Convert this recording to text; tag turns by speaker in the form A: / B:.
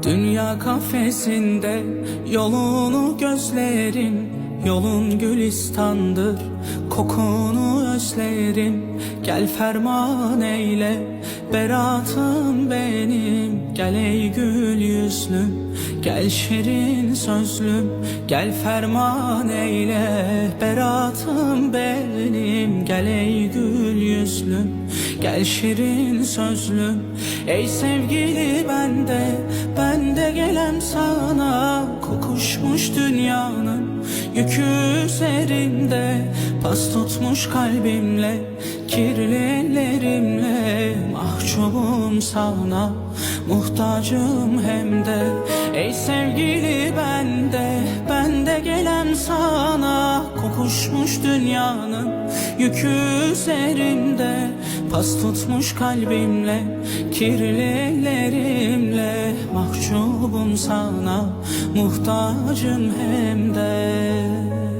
A: Dünya kafesinde yolunu gözlerim, yolun gülistandır, kokunu özlerim. Gel ferman eyle, beratım benim. Gel ey gül yüzlüm, gel şirin sözlüm. Gel ferman eyle, beratım benim. Gel ey gül yüzlüm, gel şirin sözlüm. Ey sevgili ben de gelem sana. Kokuşmuş dünyanın yükü üzerimde, pas tutmuş kalbimle, kirli ellerimle. Mahcubum sana, muhtacım hem de. Ey sevgili ben de gelem sana. Kokuşmuş dünyanın yükü üzerimde, pas tutmuş kalbimle, kirli ellerimle. Mahcubum sana, muhtacım hem de.